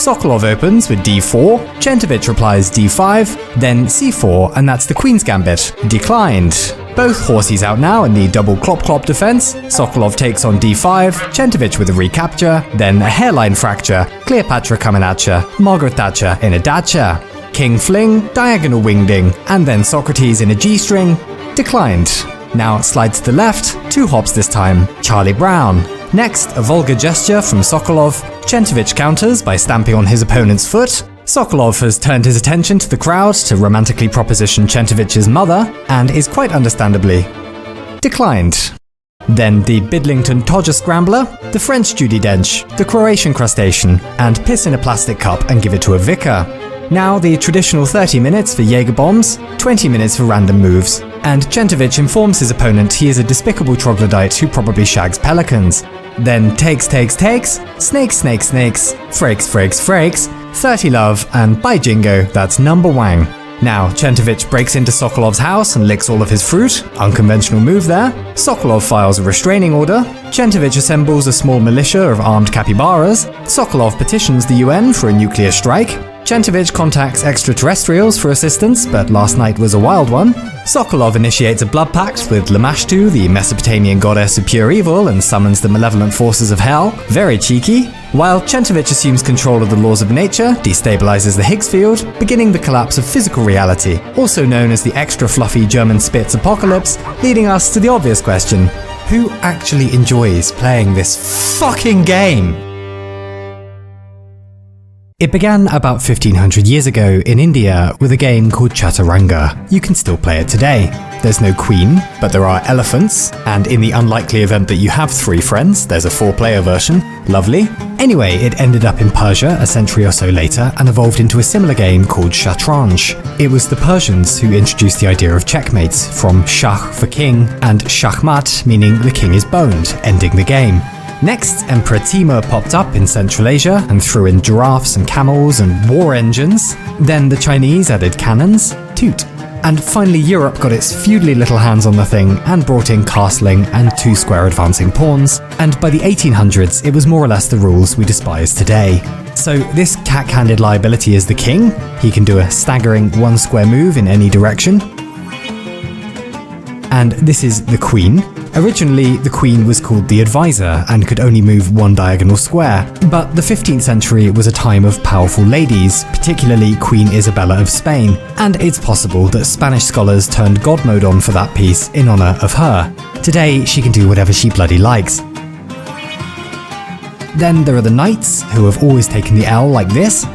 Sokolov opens with d4, Centovic replies d5, then c4, and that's the queen's gambit. Declined. Both horses out now in the double clop-clop defense. Sokolov takes on d5, Centovic with a recapture, then a hairline fracture, Cleopatra coming at ya, Margaret Thatcher in a dacha. King fling, diagonal wingding, and then Socrates in a g-string. Declined. Now slide to the left, 2 hops this time, Charlie Brown. Next, a vulgar gesture from Sokolov. Centovic counters by stamping on his opponent's foot. Sokolov has turned his attention to the crowd to romantically proposition Centovic's mother, and is quite understandably declined. Then the Bidlington Todger Scrambler, the French Judi Dench, the Croatian Crustacean, and piss in a plastic cup and give it to a vicar. Now the traditional 30 minutes for Jaeger bombs, 20 minutes for random moves, and Centovic informs his opponent he is a despicable troglodyte who probably shags pelicans. Then takes, snakes, frakes, 30 love, and by jingo, that's number wang. Now, Centovic breaks into Sokolov's house and licks all of his fruit. Unconventional move there. Sokolov files a restraining order. Centovic assembles a small militia of armed capybaras. Sokolov petitions the UN for a nuclear strike. Centovic contacts extraterrestrials for assistance, but last night was a wild one. Sokolov initiates a blood pact with Lamashtu, the Mesopotamian goddess of pure evil, and summons the malevolent forces of hell. Very cheeky. While Centovic assumes control of the laws of nature, destabilizes the Higgs field, beginning the collapse of physical reality, also known as the extra fluffy German Spitz apocalypse, leading us to the obvious question: who actually enjoys playing this fucking game? It began about 1500 years ago in India with a game called Chaturanga. You can still play it today. There's no queen, but there are elephants, and in the unlikely event that you have 3 friends, there's a 4-player version. Lovely. Anyway, it ended up in Persia a century or so later and evolved into a similar game called Shatranj. It was the Persians who introduced the idea of checkmates, from Shah for king and Shachmat, meaning the king is boned, ending the game. Next, Emperor Timur popped up in Central Asia and threw in giraffes and camels and war engines. Then the Chinese added cannons, toot. And finally Europe got its feudally little hands on the thing and brought in castling and 2-square advancing pawns, and by the 1800s it was more or less the rules we despise today. So this cack-handed liability is the king. He can do a staggering 1-square move in any direction. And this is the queen. Originally, the queen was called the advisor and could only move 1 diagonal square, but the 15th century was a time of powerful ladies, particularly Queen Isabella of Spain, and it's possible that Spanish scholars turned God mode on for that piece in honour of her. Today, she can do whatever she bloody likes. Then there are the knights, who have always taken the L like this.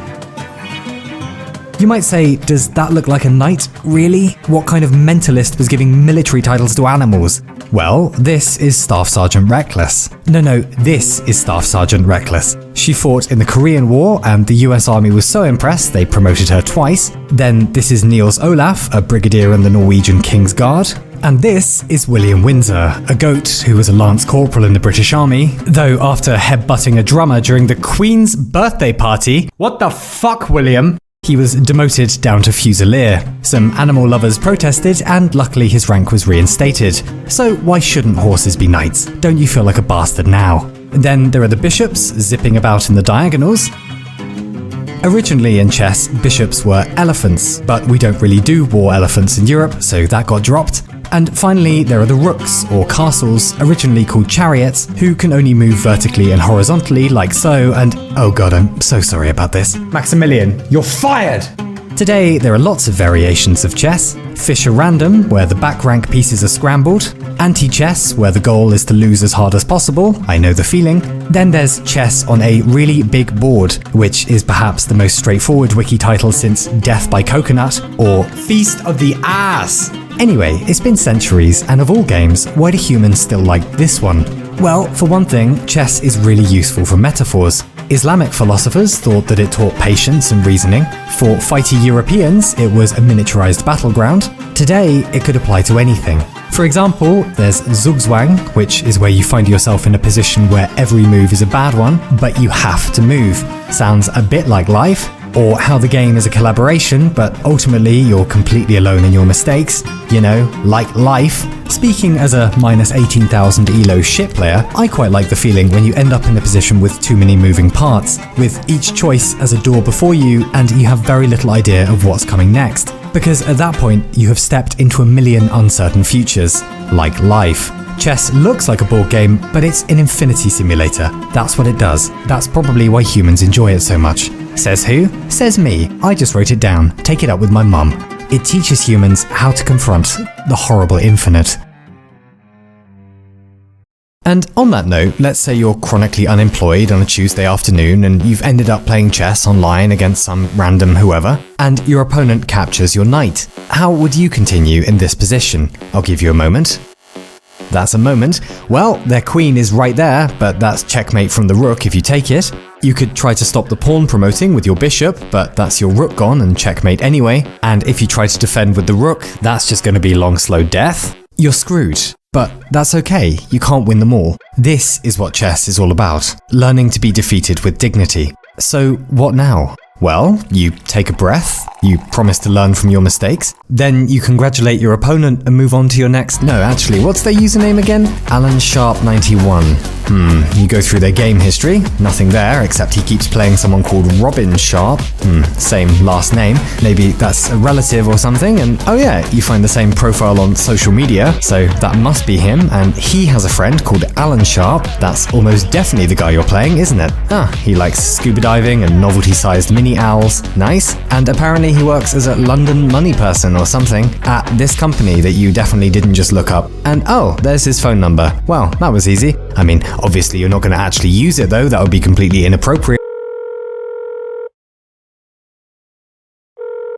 You might say, does that look like a knight? Really? What kind of mentalist was giving military titles to animals? Well, this is Staff Sergeant Reckless. No, this is Staff Sergeant Reckless. She fought in the Korean War, and the US Army was so impressed they promoted her twice. Then this is Niels Olaf, a brigadier in the Norwegian King's Guard. And this is William Windsor, a goat who was a lance corporal in the British Army, though after headbutting a drummer during the Queen's birthday party— what the fuck, William? He was demoted down to Fusilier. Some animal lovers protested, and luckily his rank was reinstated. So why shouldn't horses be knights? Don't you feel like a bastard now? Then there are the bishops, zipping about in the diagonals. Originally in chess, bishops were elephants, but we don't really do war elephants in Europe, so that got dropped. And finally, there are the rooks, or castles, originally called chariots, who can only move vertically and horizontally like so, and oh god, I'm so sorry about this. Maximilian, you're fired! Today, there are lots of variations of chess. Fischer Random, where the back rank pieces are scrambled. Anti-chess, where the goal is to lose as hard as possible. I know the feeling. Then there's chess on a really big board, which is perhaps the most straightforward wiki title since Death by Coconut, or Feast of the Ass. Anyway, it's been centuries, and of all games, why do humans still like this one? Well, for one thing, chess is really useful for metaphors. Islamic philosophers thought that it taught patience and reasoning. For fighty Europeans, it was a miniaturized battleground. Today, it could apply to anything. For example, there's Zugzwang, which is where you find yourself in a position where every move is a bad one, but you have to move. Sounds a bit like life. or how the game is a collaboration, but ultimately you're completely alone in your mistakes. You know, like life. Speaking as a minus 18,000 ELO shit player, I quite like the feeling when you end up in a position with too many moving parts, with each choice as a door before you and you have very little idea of what's coming next. Because at that point, you have stepped into a million uncertain futures, like life. Chess looks like a board game, but it's an infinity simulator. That's what it does. That's probably why humans enjoy it so much. Says who? Says me. I just wrote it down. Take it up with my mum. It teaches humans how to confront the horrible infinite. And on that note, let's say you're chronically unemployed on a Tuesday afternoon and you've ended up playing chess online against some random whoever, and your opponent captures your knight. How would you continue in this position? I'll give you a moment. That's a moment. Well, their queen is right there, but that's checkmate from the rook if you take it. You could try to stop the pawn promoting with your bishop, but that's your rook gone and checkmate anyway. And if you try to defend with the rook, that's just going to be long, slow death. You're screwed. But that's okay, you can't win them all. This is what chess is all about, learning to be defeated with dignity. So what now? Well, you take a breath, you promise to learn from your mistakes, then you congratulate your opponent and move on to your next... No, actually, what's their username again? Alan Sharp 91. You go through their game history, nothing there, except he keeps playing someone called Robin Sharp. Same last name, maybe that's a relative or something, and oh yeah, you find the same profile on social media, so that must be him, and he has a friend called Alan Sharp. That's almost definitely the guy you're playing, isn't it? He likes scuba diving and novelty-sized mini owls. Nice. And apparently he works as a London money person or something at this company that you definitely didn't just look up. And oh, there's his phone number. Well, that was easy. I mean, obviously you're not going to actually use it though, that would be completely inappropriate.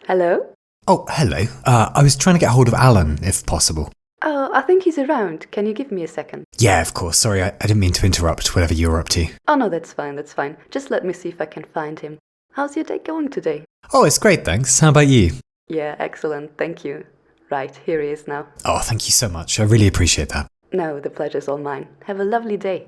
Hello? Oh, hello. I was trying to get hold of Alan, if possible. Oh, I think he's around. Can you give me a second? Yeah, of course. Sorry, I didn't mean to interrupt whatever you were up to. Oh no, that's fine. Just let me see if I can find him. How's your day going today? Oh, it's great, thanks. How about you? Yeah, excellent. Thank you. Right, here he is now. Oh, thank you so much. I really appreciate that. No, the pleasure's all mine. Have a lovely day.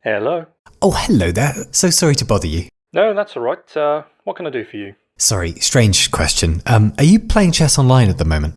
Hello. Oh, hello there. So sorry to bother you. No, that's all right. What can I do for you? Sorry, strange question. Are you playing chess online at the moment?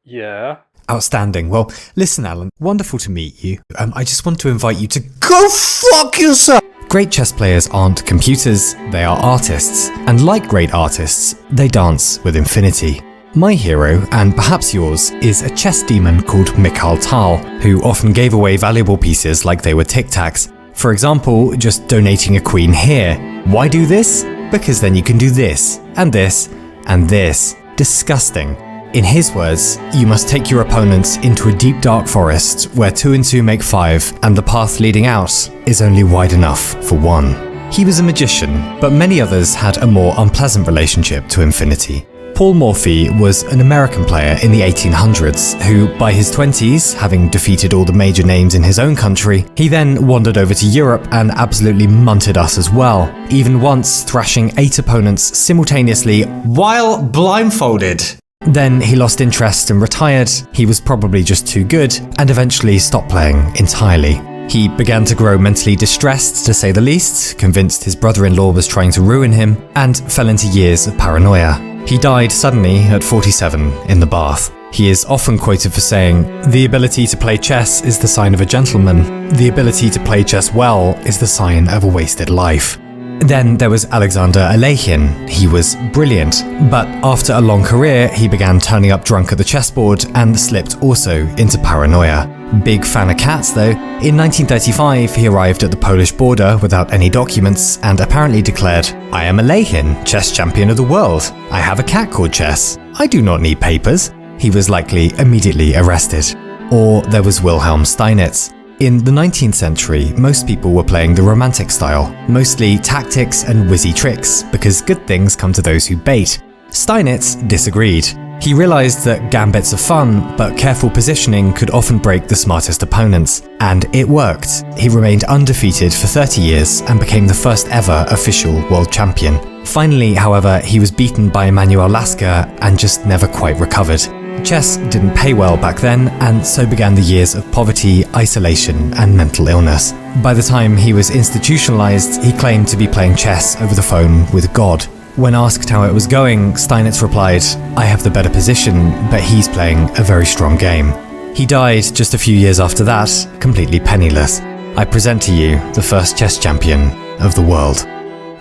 Yeah. Outstanding. Well, listen, Alan, wonderful to meet you. I just want to invite you to go fuck yourself! Great chess players aren't computers, they are artists. And like great artists, they dance with infinity. My hero, and perhaps yours, is a chess demon called Mikhail Tal, who often gave away valuable pieces like they were tic-tacs. For example, just donating a queen here. Why do this? Because then you can do this, and this, and this. Disgusting. In his words, you must take your opponents into a deep dark forest where 2 and 2 make 5, and the path leading out is only wide enough for one. He was a magician, but many others had a more unpleasant relationship to infinity. Paul Morphy was an American player in the 1800s who, by his 20s, having defeated all the major names in his own country, he then wandered over to Europe and absolutely munted us as well, even once thrashing 8 opponents simultaneously while blindfolded. Then he lost interest and retired. He was probably just too good and eventually stopped playing entirely. He began to grow mentally distressed, to say the least, convinced his brother-in-law was trying to ruin him, and fell into years of paranoia. He died suddenly at 47 in the bath. He is often quoted for saying, "The ability to play chess is the sign of a gentleman. The ability to play chess well is the sign of a wasted life." Then there was Alexander Alekhine. He was brilliant, but after a long career, he began turning up drunk at the chessboard and slipped also into paranoia. Big fan of cats though. In 1935, he arrived at the Polish border without any documents and apparently declared, "I am Alekhine, chess champion of the world. I have a cat called Chess. I do not need papers." He was likely immediately arrested. Or there was Wilhelm Steinitz. In the 19th century, most people were playing the romantic style, mostly tactics and whizzy tricks, because good things come to those who bait. Steinitz disagreed. He realised that gambits are fun, but careful positioning could often break the smartest opponents. And it worked. He remained undefeated for 30 years and became the first ever official world champion. Finally, however, he was beaten by Emanuel Lasker and just never quite recovered. Chess didn't pay well back then, and so began the years of poverty, isolation, and mental illness. By the time he was institutionalized, he claimed to be playing chess over the phone with God. When asked how it was going, Steinitz replied, "I have the better position, but he's playing a very strong game." He died just a few years after that, completely penniless. I present to you the first chess champion of the world.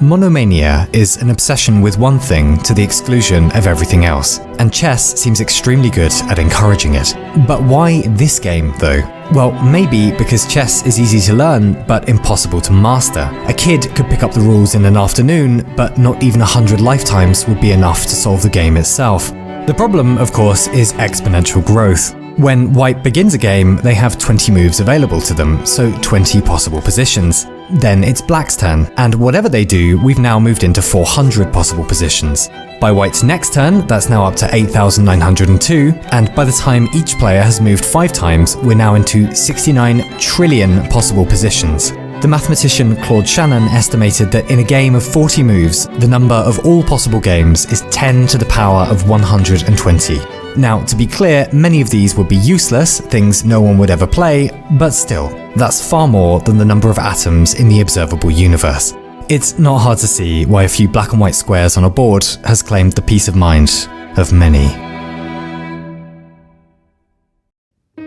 Monomania is an obsession with one thing to the exclusion of everything else, and chess seems extremely good at encouraging it. But why this game, though? Well, maybe because chess is easy to learn, but impossible to master. A kid could pick up the rules in an afternoon, but not even 100 lifetimes would be enough to solve the game itself. The problem, of course, is exponential growth. When White begins a game, they have 20 moves available to them, so 20 possible positions. Then it's Black's turn, and whatever they do, we've now moved into 400 possible positions. By White's next turn, that's now up to 8,902, and by the time each player has moved 5 times, we're now into 69 trillion possible positions. The mathematician Claude Shannon estimated that in a game of 40 moves, the number of all possible games is 10 to the power of 120. Now, to be clear, many of these would be useless, things no one would ever play, but still, that's far more than the number of atoms in the observable universe. It's not hard to see why a few black and white squares on a board has claimed the peace of mind of many.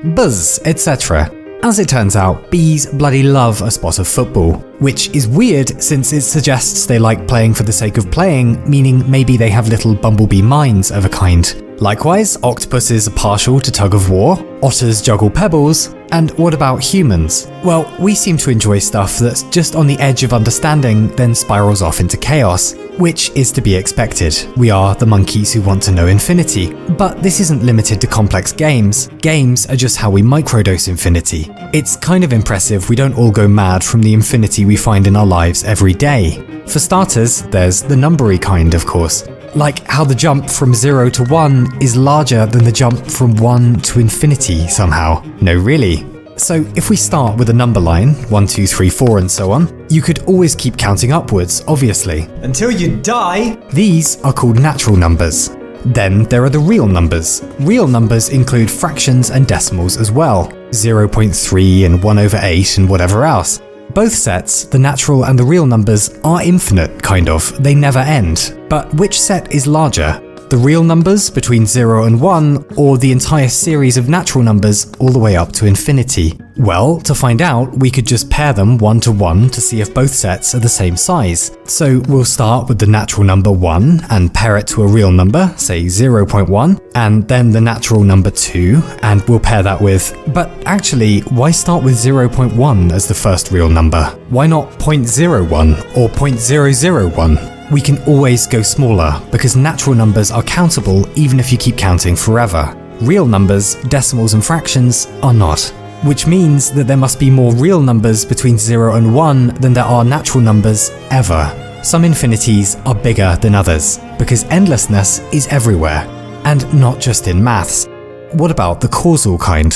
Buzz, etc. As it turns out, bees bloody love a spot of football, which is weird since it suggests they like playing for the sake of playing, meaning maybe they have little bumblebee minds of a kind. Likewise, octopuses are partial to tug of war, otters juggle pebbles, and what about humans? Well, we seem to enjoy stuff that's just on the edge of understanding, then spirals off into chaos, which is to be expected. We are the monkeys who want to know infinity. But this isn't limited to complex games. Games are just how we microdose infinity. It's kind of impressive we don't all go mad from the infinity we find in our lives every day. For starters, there's the numbery kind, of course. Like how the jump from 0 to 1 is larger than the jump from 1 to infinity somehow. No, really. So if we start with a number line, 1, 2, 3, 4 and so on, you could always keep counting upwards, obviously. Until you die! These are called natural numbers. Then there are the real numbers. Real numbers include fractions and decimals as well, 0.3 and 1/8 and whatever else. Both sets, the natural and the real numbers, are infinite, kind of. They never end. But which set is larger? The real numbers between 0 and 1, or the entire series of natural numbers all the way up to infinity? Well, to find out, we could just pair them 1 to 1 to see if both sets are the same size. So we'll start with the natural number 1 and pair it to a real number, say 0.1, and then the natural number 2, and we'll pair that with... But actually, why start with 0.1 as the first real number? Why not 0.01 or 0.001? We can always go smaller, because natural numbers are countable even if you keep counting forever. Real numbers, decimals and fractions, are not. Which means that there must be more real numbers between 0 and 1 than there are natural numbers ever. Some infinities are bigger than others, because endlessness is everywhere. And not just in maths. What about the causal kind?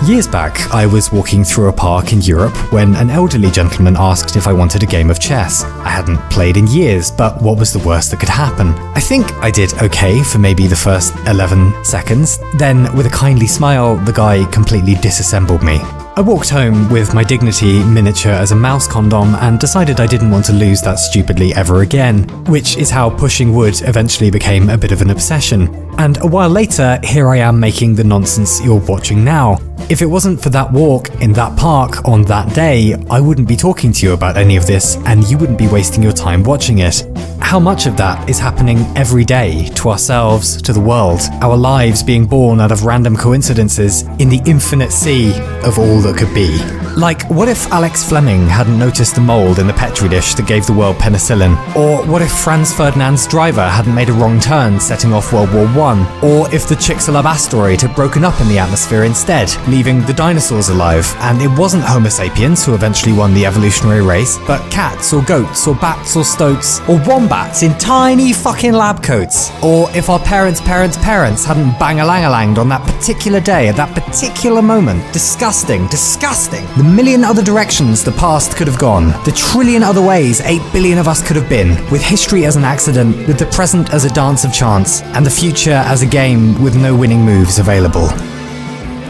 Years back, I was walking through a park in Europe when an elderly gentleman asked if I wanted a game of chess. I hadn't played in years, but what was the worst that could happen? I think I did okay for maybe the first 11 seconds. Then, with a kindly smile, the guy completely disassembled me. I walked home with my dignity miniature as a mouse condom and decided I didn't want to lose that stupidly ever again, which is how pushing wood eventually became a bit of an obsession. And a while later, here I am making the nonsense you're watching now. If it wasn't for that walk in that park on that day, I wouldn't be talking to you about any of this and you wouldn't be wasting your time watching it. How much of that is happening every day to ourselves, to the world, our lives being born out of random coincidences in the infinite sea of all that could be? Like, what if Alex Fleming hadn't noticed the mold in the Petri dish that gave the world penicillin? Or what if Franz Ferdinand's driver hadn't made a wrong turn, setting off World War I? Or if the Chicxulub asteroid had broken up in the atmosphere instead, leaving the dinosaurs alive, and it wasn't Homo sapiens who eventually won the evolutionary race, but cats or goats or bats or stoats or wombats in tiny fucking lab coats? Or if our parents' hadn't bang-a-lang-a-langed on that particular day at that particular moment? Disgusting. The million other directions the past could have gone, the trillion other ways 8 billion of us could have been, with history as an accident, with the present as a dance of chance, and the future as a game with no winning moves available.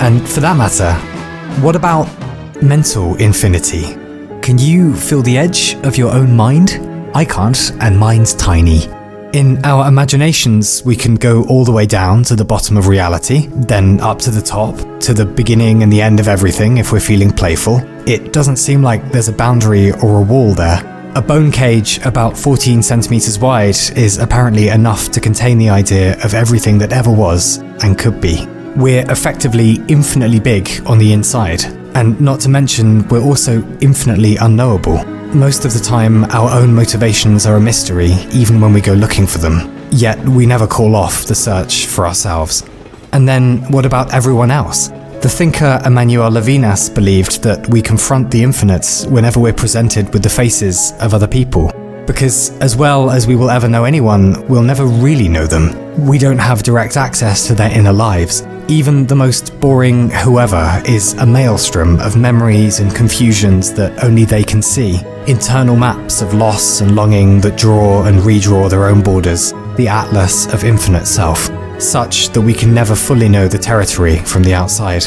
And for that matter, what about mental infinity? Can you feel the edge of your own mind? I can't, and mine's tiny. In our imaginations, we can go all the way down to the bottom of reality, then up to the top, to the beginning and the end of everything if we're feeling playful. It doesn't seem like there's a boundary or a wall there. A bone cage about 14 centimeters wide is apparently enough to contain the idea of everything that ever was and could be. We're effectively infinitely big on the inside, and not to mention we're also infinitely unknowable. Most of the time, our own motivations are a mystery, even when we go looking for them. Yet, we never call off the search for ourselves. And then, what about everyone else? The thinker Emmanuel Levinas believed that we confront the infinite whenever we're presented with the faces of other people. Because, as well as we will ever know anyone, we'll never really know them. We don't have direct access to their inner lives. Even the most boring whoever is a maelstrom of memories and confusions that only they can see. Internal maps of loss and longing that draw and redraw their own borders. The atlas of infinite self. Such that we can never fully know the territory from the outside.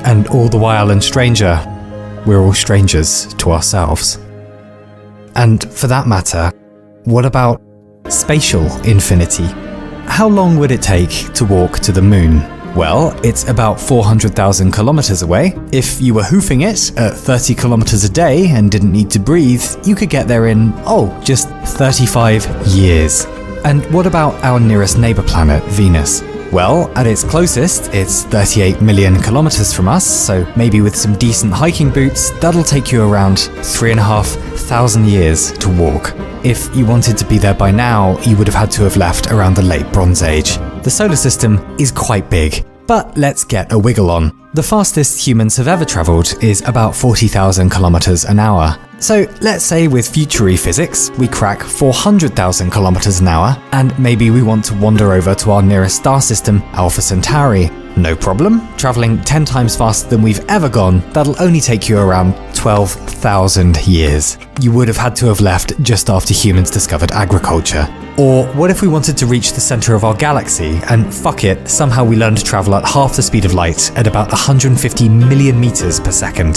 And all the while and stranger, we're all strangers to ourselves. And for that matter, what about spatial infinity? How long would it take to walk to the moon? Well, it's about 400,000 kilometers away. If you were hoofing it at 30 kilometers a day and didn't need to breathe, you could get there in, just 35 years. And what about our nearest neighbor planet, Venus? Well, at its closest, it's 38 million kilometers from us, so maybe with some decent hiking boots, that'll take you around 3,500 years to walk. If you wanted to be there by now, you would have had to have left around the late Bronze Age. The solar system is quite big, but let's get a wiggle on. The fastest humans have ever travelled is about 40,000 kilometers an hour. So let's say with future physics, we crack 400,000 kilometers an hour, and maybe we want to wander over to our nearest star system, Alpha Centauri. No problem, travelling 10 times faster than we've ever gone, that'll only take you around 12,000 years. You would have had to have left just after humans discovered agriculture. Or what if we wanted to reach the centre of our galaxy, and fuck it, somehow we learned to travel at half the speed of light at about 150 million meters per second?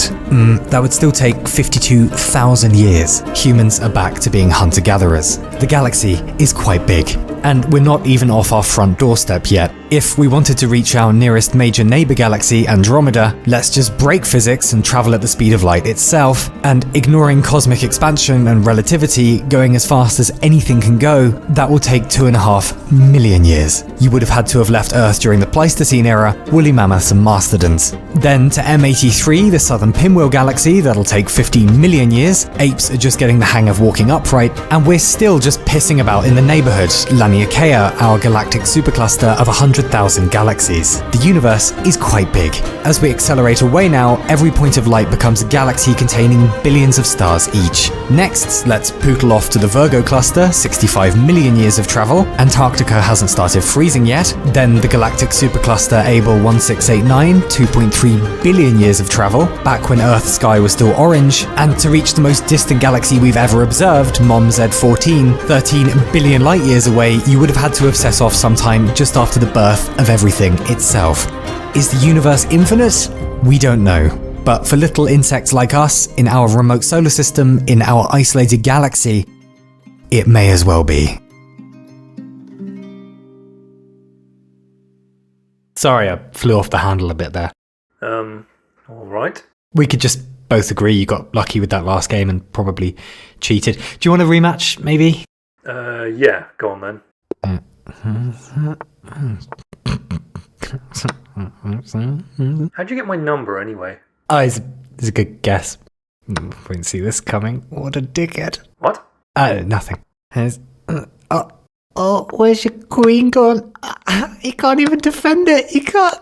That would still take 52,000 years. Humans are back to being hunter-gatherers. The galaxy is quite big, and we're not even off our front doorstep yet. If we wanted to reach our nearest major neighbour galaxy, Andromeda, let's just break physics and travel at the speed of light itself, and ignoring cosmic expansion and relativity, going as fast as anything can go, that will take 2.5 million years. You would have had to have left Earth during the Pleistocene era, woolly mammoths and mastodons. Then to M83, the southern pinwheel galaxy, that'll take 15 million years. Apes are just getting the hang of walking upright, and we're still just pissing about in the neighbourhood, Laniakea, our galactic supercluster of 100,000 galaxies. The universe is quite big. As we accelerate away now, every point of light becomes a galaxy containing billions of stars each. Next, let's pootle off to the Virgo cluster, 65 million years of travel. Antarctica hasn't started freezing yet. Then the galactic supercluster Abell 1689, 2.3 billion years of travel, back when Earth's sky was still orange. And to reach the most distant galaxy we've ever observed, MOM Z14, 13 billion light years away, you would have had to have set off sometime just after the birth of everything itself. Is the universe infinite? We don't know. But for little insects like us, in our remote solar system, in our isolated galaxy, it may as well be. Sorry, I flew off the handle a bit there. Alright. We could just both agree you got lucky with that last game and probably cheated. Do you want a rematch, maybe? Yeah, go on then. How'd you get my number anyway? It's This is a good guess. Wouldn't see this coming. What a dickhead. What? Nothing. Where's your queen gone? He can't even defend it. He can't.